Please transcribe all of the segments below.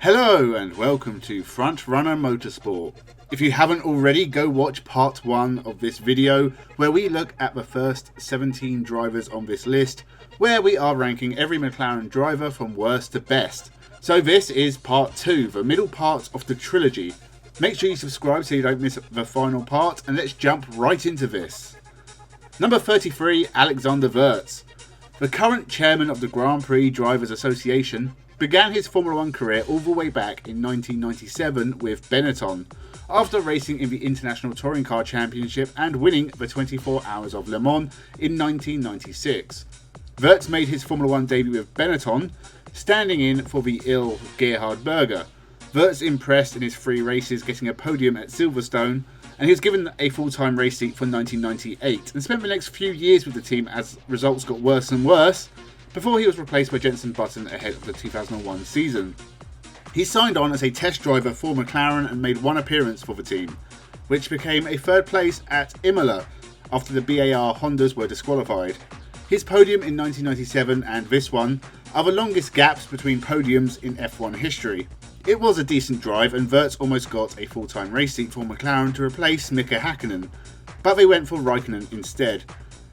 Hello and welcome to Frontrunner Motorsport. If you haven't already, go watch part 1 of this video where we look at the first 17 drivers on this list, where we are ranking every McLaren driver from worst to best. So this is part 2, the middle part of the trilogy. Make sure you subscribe so you don't miss the final part, and let's jump right into this. Number 33, Alexander Wurz. The current chairman of the Grand Prix Drivers Association began his Formula 1 career all the way back in 1997 with Benetton, after racing in the International Touring Car Championship and winning the 24 Hours of Le Mans in 1996. Wurz made his Formula 1 debut with Benetton, standing in for the ill Gerhard Berger. Wurz impressed in his 3 races, getting a podium at Silverstone, and he was given a full-time race seat for 1998 and spent the next few years with the team as results got worse and worse, before he was replaced by Jenson Button ahead of the 2001 season. He signed on as a test driver for McLaren and made 1 appearance for the team, which became a 3rd place at Imola after the BAR Hondas were disqualified. His podium in 1997 and this one are the longest gaps between podiums in F1 history. It was a decent drive and Wurz almost got a full-time race seat for McLaren to replace Mika Häkkinen, but they went for Raikkonen instead.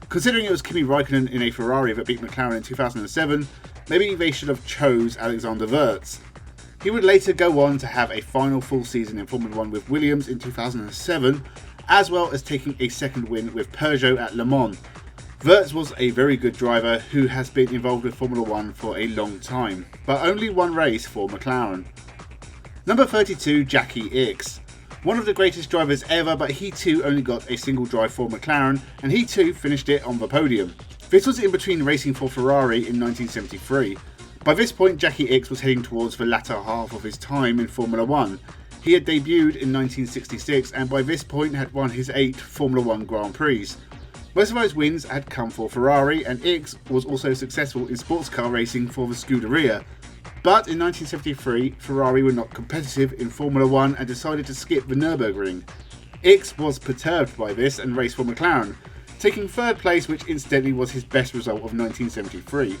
Considering it was Kimi Raikkonen in a Ferrari that beat McLaren in 2007, maybe they should have chose Alexander Wurz. He would later go on to have a final full season in Formula 1 with Williams in 2007, as well as taking a 2nd win with Peugeot at Le Mans. Wurz was a very good driver who has been involved with Formula 1 for a long time, but only 1 race for McLaren. Number 32, Jackie Ickx. One of the greatest drivers ever, but he too only got a single drive for McLaren, and he too finished it on the podium. This was in between racing for Ferrari in 1973. By this point, Jackie Ickx was heading towards the latter half of his time in Formula 1. He had debuted in 1966 and by this point had won his 8th Formula 1 Grand Prix. Most of those wins had come for Ferrari, and Ickx was also successful in sports car racing for the Scuderia. But in 1973, Ferrari were not competitive in Formula 1 and decided to skip the Nürburgring. Ickx was perturbed by this and raced for McLaren, taking 3rd place, which incidentally was his best result of 1973.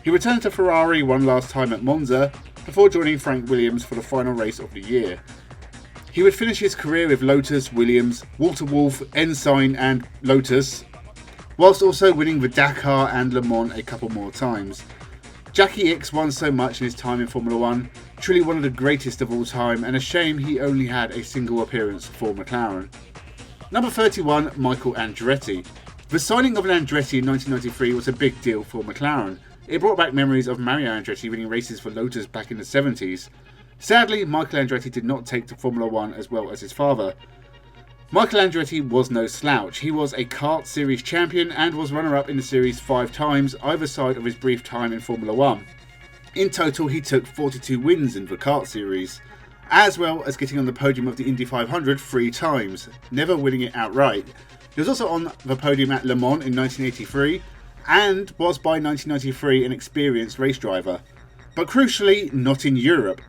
He returned to Ferrari one last time at Monza, before joining Frank Williams for the final race of the year. He would finish his career with Lotus, Williams, Walter Wolf, Ensign and Lotus, whilst also winning the Dakar and Le Mans a couple more times. Jackie Ickx won so much in his time in Formula 1, truly one of the greatest of all time, and a shame he only had a single appearance for McLaren. Number 31, Michael Andretti. The signing of an Andretti in 1993 was a big deal for McLaren. It brought back memories of Mario Andretti winning races for Lotus back in the 70s. Sadly, Michael Andretti did not take to Formula 1 as well as his father. Michael Andretti was no slouch. He was a kart series champion and was runner-up in the series 5 times, either side of his brief time in Formula 1. In total, he took 42 wins in the kart series, as well as getting on the podium of the Indy 500 3 times, never winning it outright. He was also on the podium at Le Mans in 1983, and was by 1993 an experienced race driver, but crucially not in Europe.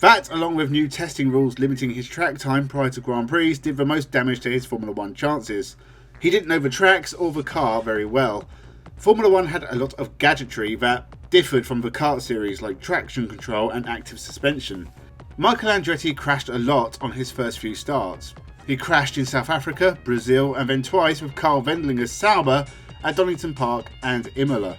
That, along with new testing rules limiting his track time prior to Grand Prix, did the most damage to his Formula 1 chances. He didn't know the tracks or the car very well. Formula 1 had a lot of gadgetry that differed from the kart series, like traction control and active suspension. Michael Andretti crashed a lot on his first few starts. He crashed in South Africa, Brazil and then twice with Carl Wendlinger's Sauber at Donington Park and Imola.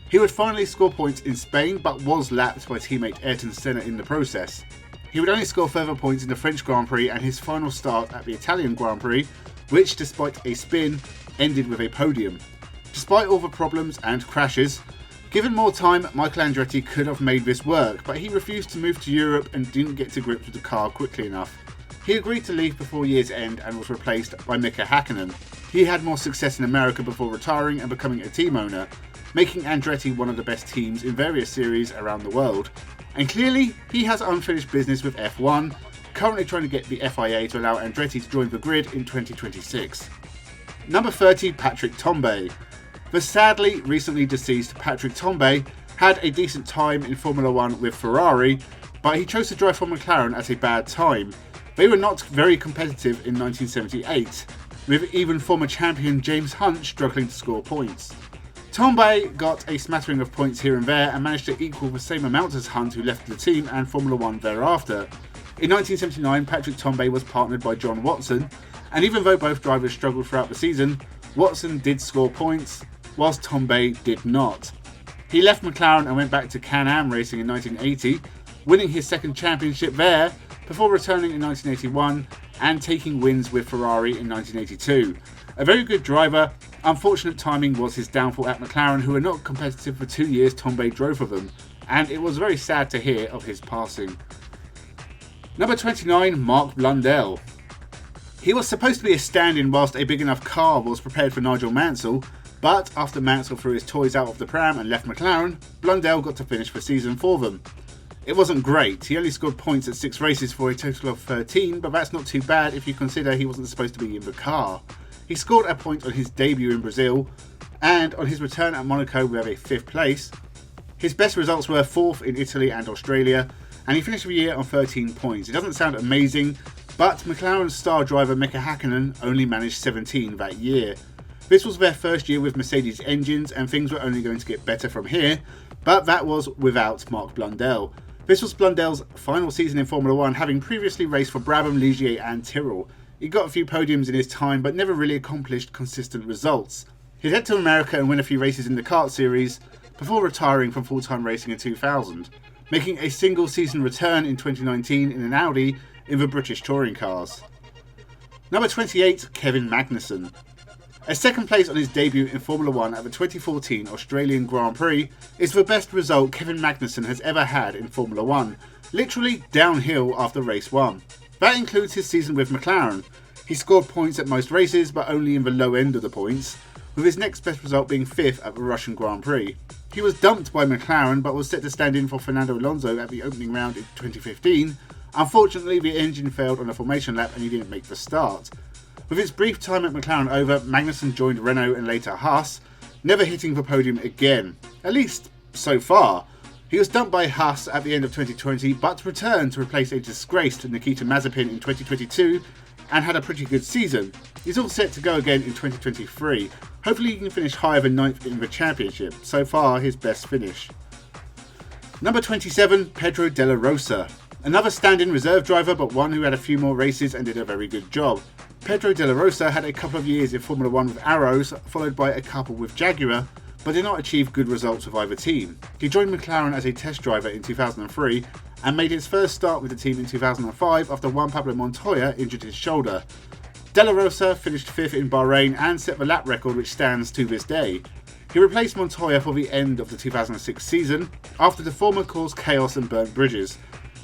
He would finally score points in Spain, but was lapped by teammate Ayrton Senna in the process. He would only score further points in the French Grand Prix and his final start at the Italian Grand Prix, which, despite a spin, ended with a podium. Despite all the problems and crashes, given more time, Michael Andretti could have made this work, but he refused to move to Europe and didn't get to grips with the car quickly enough. He agreed to leave before year's end and was replaced by Mika Häkkinen. He had more success in America before retiring and becoming a team owner, making Andretti one of the best teams in various series around the world. And clearly, he has unfinished business with F1, currently trying to get the FIA to allow Andretti to join the grid in 2026. Number 30, Patrick Tambay. The sadly recently deceased Patrick Tambay had a decent time in Formula 1 with Ferrari, but he chose to drive for McLaren at a bad time. They were not very competitive in 1978, with even former champion James Hunt struggling to score points. Tambay got a smattering of points here and there and managed to equal the same amount as Hunt, who left the team, and Formula 1 thereafter. In 1979, Patrick Tambay was partnered by John Watson, and even though both drivers struggled throughout the season, Watson did score points, whilst Tambay did not. He left McLaren and went back to Can-Am Racing in 1980, winning his second championship there, before returning in 1981 and taking wins with Ferrari in 1982. A very good driver. Unfortunate timing was his downfall at McLaren, who were not competitive for 2 years Tambay drove for them, and it was very sad to hear of his passing. Number 29, Mark Blundell. He was supposed to be a stand-in whilst a big enough car was prepared for Nigel Mansell, but after Mansell threw his toys out of the pram and left McLaren, Blundell got to finish the season for them. It wasn't great. He only scored points at 6 races for a total of 13, but that's not too bad if you consider he wasn't supposed to be in the car. He scored a point on his debut in Brazil, and on his return at Monaco with a 5th place. His best results were 4th in Italy and Australia, and he finished the year on 13 points. It doesn't sound amazing, but McLaren's star driver Mika Häkkinen only managed 17 that year. This was their first year with Mercedes engines, and things were only going to get better from here, but that was without Mark Blundell. This was Blundell's final season in Formula 1, having previously raced for Brabham, Ligier and Tyrrell. He got a few podiums in his time, but never really accomplished consistent results. He'd head to America and win a few races in the kart series, before retiring from full-time racing in 2000, making a single season return in 2019 in an Audi in the British touring cars. Number 28, Kevin Magnussen. A second place on his debut in Formula 1 at the 2014 Australian Grand Prix is the best result Kevin Magnussen has ever had in Formula 1, literally downhill after race 1. That includes his season with McLaren. He scored points at most races, but only in the low end of the points, with his next best result being 5th at the Russian Grand Prix. He was dumped by McLaren, but was set to stand in for Fernando Alonso at the opening round in 2015. Unfortunately, the engine failed on a formation lap and he didn't make the start. With his brief time at McLaren over, Magnussen joined Renault and later Haas, never hitting the podium again, at least so far. He was dumped by Haas at the end of 2020, but returned to replace a disgraced Nikita Mazepin in 2022 and had a pretty good season. He's all set to go again in 2023. Hopefully he can finish higher than 9th in the championship. So far, his best finish. Number 27, Pedro Della Rosa. Another stand-in reserve driver, but one who had a few more races and did a very good job. Pedro Della Rosa had a couple of years in Formula 1 with Arrows, followed by a couple with Jaguar, but did not achieve good results with either team. He joined McLaren as a test driver in 2003 and made his first start with the team in 2005 after Juan Pablo Montoya injured his shoulder. Della Rosa finished 5th in Bahrain and set the lap record, which stands to this day. He replaced Montoya for the end of the 2006 season after the former caused chaos and burnt bridges.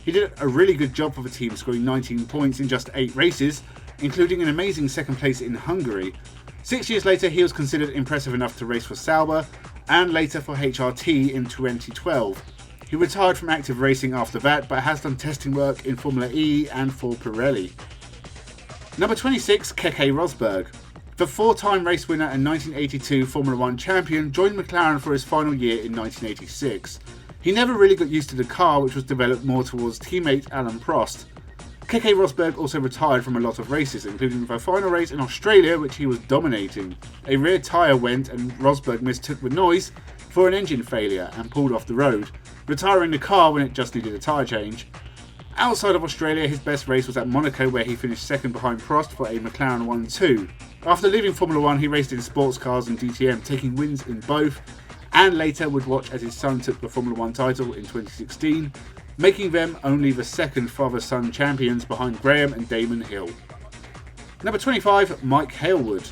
He did a really good job for the team, scoring 19 points in just 8 races, including an amazing second place in Hungary. 6 years later, he was considered impressive enough to race for Sauber and later for HRT in 2012. He retired from active racing after that, but has done testing work in Formula E and for Pirelli. Number 26, Keke Rosberg. The 4-time race winner and 1982 Formula 1 champion joined McLaren for his final year in 1986. He never really got used to the car, which was developed more towards teammate Alain Prost. Keke Rosberg also retired from a lot of races, including the final race in Australia, which he was dominating. A rear tyre went and Rosberg mistook the noise for an engine failure and pulled off the road, retiring the car when it just needed a tyre change. Outside of Australia, his best race was at Monaco, where he finished second behind Prost for a McLaren 1-2. After leaving Formula 1, he raced in sports cars and DTM, taking wins in both, and later would watch as his son took the Formula 1 title in 2016, making them only the second father-son champions behind Graham and Damon Hill. Number 25, Mike Hailwood.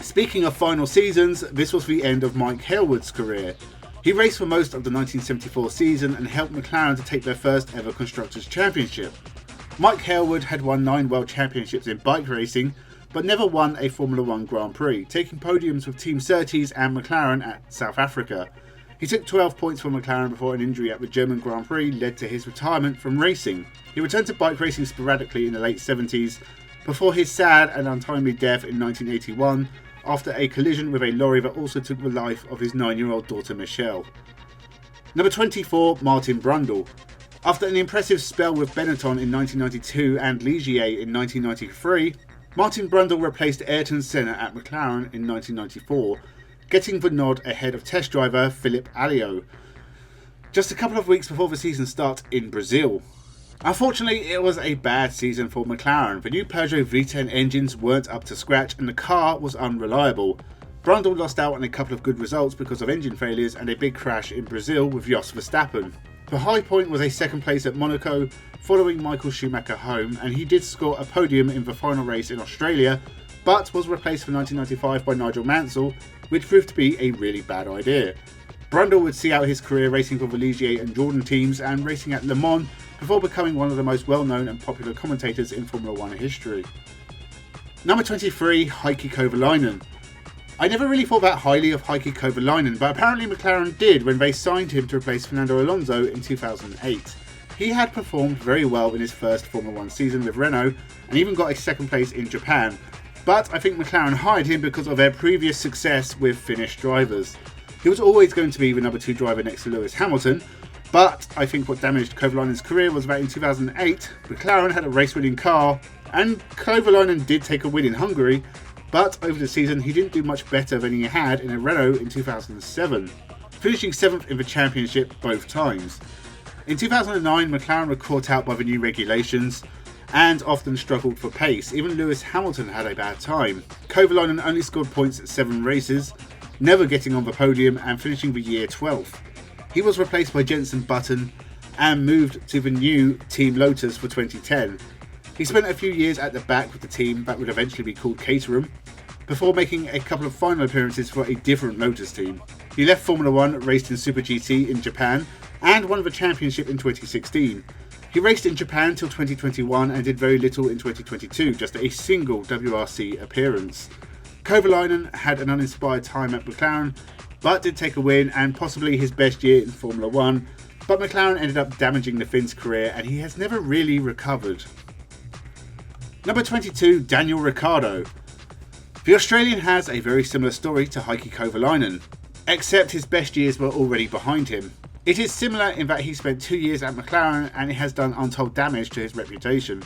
Speaking of final seasons, this was the end of Mike Hailwood's career. He raced for most of the 1974 season and helped McLaren to take their first ever Constructors' Championship. Mike Hailwood had won 9 World Championships in bike racing, but never won a Formula 1 Grand Prix, taking podiums with Team Surtees and McLaren at South Africa. He took 12 points for McLaren before an injury at the German Grand Prix led to his retirement from racing. He returned to bike racing sporadically in the late 70s, before his sad and untimely death in 1981 after a collision with a lorry that also took the life of his 9-year-old daughter Michelle. Number 24, Martin Brundle. After an impressive spell with Benetton in 1992 and Ligier in 1993, Martin Brundle replaced Ayrton Senna at McLaren in 1994. getting the nod ahead of test driver Philippe Alliot, just a couple of weeks before the season start in Brazil. Unfortunately, it was a bad season for McLaren. The new Peugeot V10 engines weren't up to scratch and the car was unreliable. Brundle lost out on a couple of good results because of engine failures and a big crash in Brazil with Jos Verstappen. The high point was a second place at Monaco, following Michael Schumacher home, and he did score a podium in the final race in Australia, but was replaced for 1995 by Nigel Mansell, which proved to be a really bad idea. Brundle would see out his career racing for the Ligier and Jordan teams and racing at Le Mans before becoming one of the most well-known and popular commentators in Formula 1 history. Number 23, Heikki Kovalainen. I never really thought that highly of Heikki Kovalainen, but apparently McLaren did when they signed him to replace Fernando Alonso in 2008. He had performed very well in his first Formula 1 season with Renault and even got a second place in Japan, but I think McLaren hired him because of their previous success with Finnish drivers. He was always going to be the number 2 driver next to Lewis Hamilton, but I think what damaged Kovalainen's career was that in 2008, McLaren had a race-winning car, and Kovalainen did take a win in Hungary, but over the season he didn't do much better than he had in a Renault in 2007, finishing 7th in the championship both times. In 2009, McLaren were caught out by the new regulations and often struggled for pace. Even Lewis Hamilton had a bad time. Kovalainen only scored points at 7 races, never getting on the podium and finishing the year 12th. He was replaced by Jenson Button and moved to the new Team Lotus for 2010. He spent a few years at the back with the team that would eventually be called Caterham, before making a couple of final appearances for a different Lotus team. He left Formula 1, raced in Super GT in Japan, and won the championship in 2016. He raced in Japan till 2021 and did very little in 2022, just a single WRC appearance. Kovalainen had an uninspired time at McLaren, but did take a win and possibly his best year in Formula 1, but McLaren ended up damaging the Finn's career and he has never really recovered. Number 22, Daniel Ricciardo. The Australian has a very similar story to Heikki Kovalainen, except his best years were already behind him. It is similar in that he spent 2 years at McLaren and it has done untold damage to his reputation.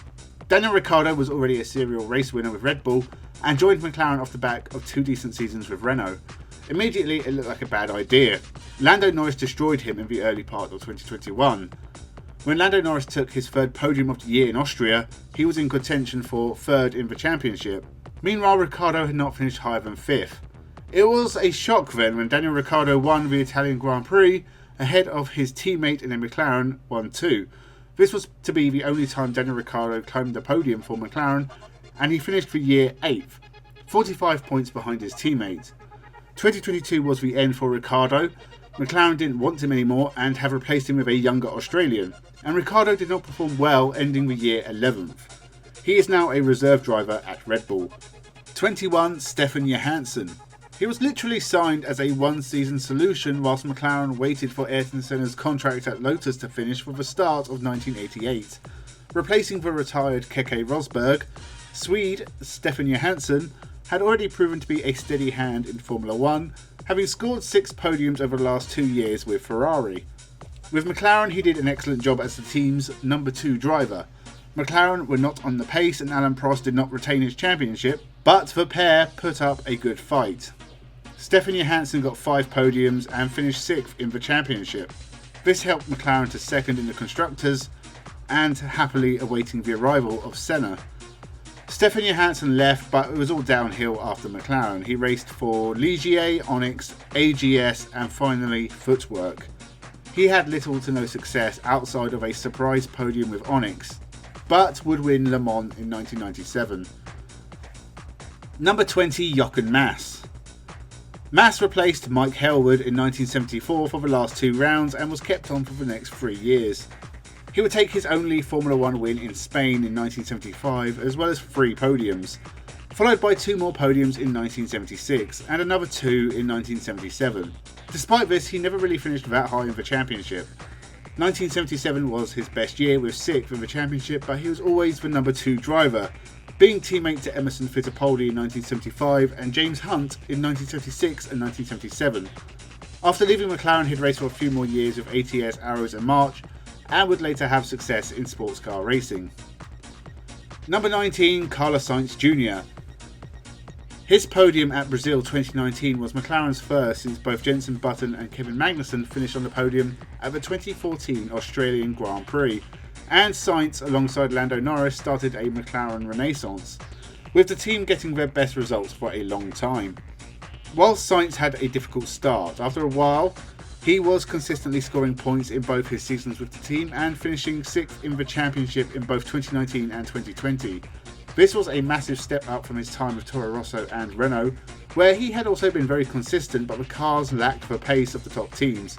Daniel Ricciardo was already a serial race winner with Red Bull and joined McLaren off the back of 2 decent seasons with Renault. Immediately it looked like a bad idea. Lando Norris destroyed him in the early part of 2021. When Lando Norris took his 3rd podium of the year in Austria, he was in contention for 3rd in the championship. Meanwhile, Ricciardo had not finished higher than 5th. It was a shock then when Daniel Ricciardo won the Italian Grand Prix ahead of his teammate in a McLaren 1-2. This was to be the only time Daniel Ricciardo climbed the podium for McLaren, and he finished the year 8th, 45 points behind his teammate. 2022 was the end for Ricciardo. McLaren didn't want him anymore and have replaced him with a younger Australian, and Ricciardo did not perform well, ending the year 11th. He is now a reserve driver at Red Bull. 21, Stefan Johansson. He was literally signed as a one-season solution whilst McLaren waited for Ayrton Senna's contract at Lotus to finish for the start of 1988. Replacing the retired Keke Rosberg, Swede Stefan Johansson had already proven to be a steady hand in Formula 1, having scored 6 podiums over the last 2 years with Ferrari. With McLaren, he did an excellent job as the team's number 2 driver. McLaren were not on the pace and Alain Prost did not retain his championship, but the pair put up a good fight. Stefan Johansson got 5 podiums and finished 6th in the championship. This helped McLaren to 2nd in the Constructors and happily awaiting the arrival of Senna. Stefan Johansson left, but it was all downhill after McLaren. He raced for Ligier, Onyx, AGS and finally Footwork. He had little to no success outside of a surprise podium with Onyx, but would win Le Mans in 1997. Number 20, Jochen Mass. Mass replaced Mike Hailwood in 1974 for the last 2 rounds and was kept on for the next 3 years. He would take his only Formula 1 win in Spain in 1975 as well as 3 podiums, followed by 2 more podiums in 1976 and another 2 in 1977. Despite this, he never really finished that high in the championship. 1977 was his best year with 6th in the championship, but he was always the number 2 driver, being teammate to Emerson Fittipaldi in 1975 and James Hunt in 1976 and 1977. After leaving McLaren, he'd race for a few more years with ATS, Arrows and March, and would later have success in sports car racing. Number 19, Carlos Sainz Jr. His podium at Brazil 2019 was McLaren's first since both Jenson Button and Kevin Magnussen finished on the podium at the 2014 Australian Grand Prix, and Sainz alongside Lando Norris started a McLaren renaissance, with the team getting their best results for a long time. Whilst Sainz had a difficult start, after a while he was consistently scoring points in both his seasons with the team and finishing 6th in the championship in both 2019 and 2020. This was a massive step up from his time with Toro Rosso and Renault, where he had also been very consistent, but the cars lacked the pace of the top teams.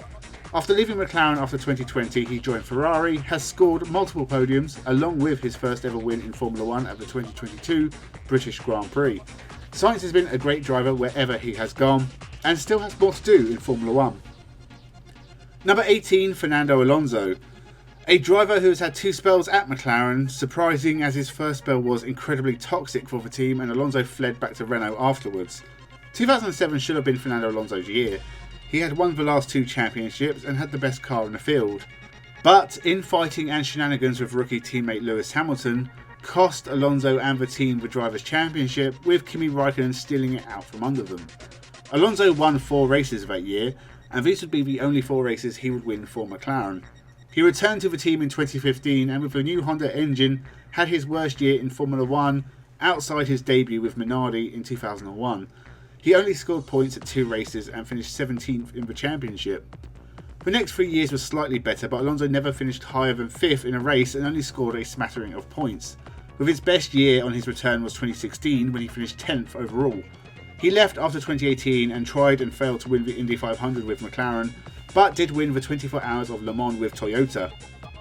After leaving McLaren after 2020, he joined Ferrari, has scored multiple podiums, along with his first ever win in Formula 1 at the 2022 British Grand Prix. Sainz has been a great driver wherever he has gone, and still has more to do in Formula 1. Number 18, Fernando Alonso. A driver who has had 2 spells at McLaren, surprising as his first spell was incredibly toxic for the team and Alonso fled back to Renault afterwards. 2007 should have been Fernando Alonso's year. He had won the last 2 championships and had the best car in the field. But infighting and shenanigans with rookie teammate Lewis Hamilton cost Alonso and the team the Drivers' Championship, with Kimi Raikkonen stealing it out from under them. Alonso won 4 races that year, and these would be the only 4 races he would win for McLaren. He returned to the team in 2015 and with the new Honda engine had his worst year in Formula 1 outside his debut with Minardi in 2001. He only scored points at 2 races and finished 17th in the championship. The next 3 years were slightly better, but Alonso never finished higher than 5th in a race and only scored a smattering of points. With his best year on his return was 2016 when he finished 10th overall. He left after 2018 and tried and failed to win the Indy 500 with McLaren, but did win the 24 Hours of Le Mans with Toyota.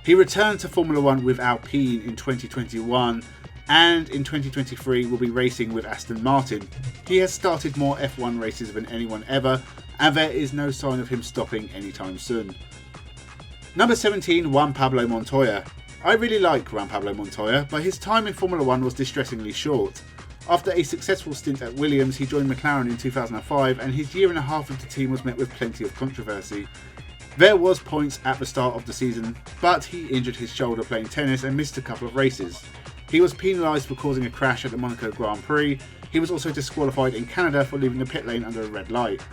He returned to Formula 1 with Alpine in 2021 and in 2023 will be racing with Aston Martin. He has started more F1 races than anyone ever, and there is no sign of him stopping anytime soon. Number 17, Juan Pablo Montoya. I really like Juan Pablo Montoya, but his time in Formula 1 was distressingly short. After a successful stint at Williams, he joined McLaren in 2005 and his year and a half with the team was met with plenty of controversy. There was points at the start of the season, but he injured his shoulder playing tennis and missed a couple of races. He was penalised for causing a crash at the Monaco Grand Prix. He was also disqualified in Canada for leaving the pit lane under a red light.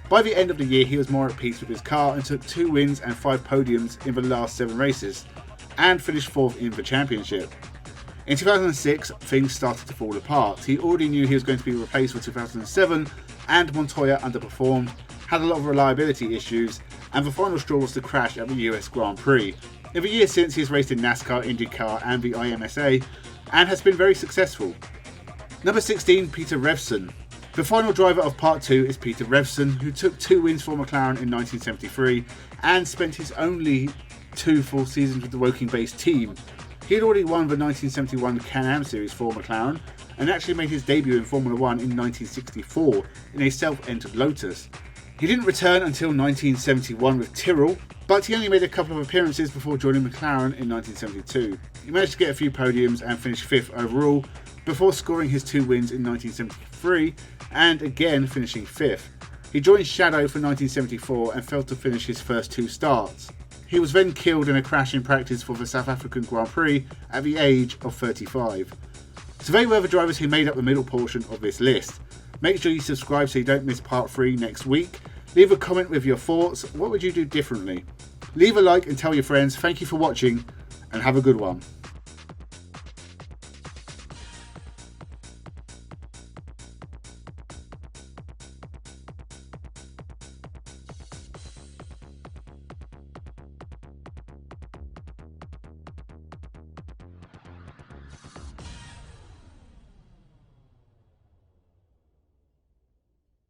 By the end of the year, he was more at peace with his car and took 2 wins and 5 podiums in the last 7 races, and finished 4th in the championship. In 2006, things started to fall apart. He already knew he was going to be replaced for 2007, and Montoya underperformed, had a lot of reliability issues, and the final straw was the crash at the US Grand Prix. In the years since, he has raced in NASCAR, IndyCar and the IMSA, and has been very successful. Number 16, Peter Revson. The final driver of Part 2 is Peter Revson, who took 2 wins for McLaren in 1973 and spent his only 2 full seasons with the Woking-based team. He had already won the 1971 Can-Am Series for McLaren and actually made his debut in Formula 1 in 1964 in a self-entered Lotus. He didn't return until 1971 with Tyrrell, but he only made a couple of appearances before joining McLaren in 1972. He managed to get a few podiums and finish 5th overall before scoring his 2 wins in 1973 and again finishing 5th. He joined Shadow for 1974 and failed to finish his first 2 starts. He was then killed in a crash in practice for the South African Grand Prix at the age of 35. So they were the drivers who made up the middle portion of this list. Make sure you subscribe so you don't miss part 3 next week. Leave a comment with your thoughts. What would you do differently? Leave a like and tell your friends. Thank you for watching and have a good one.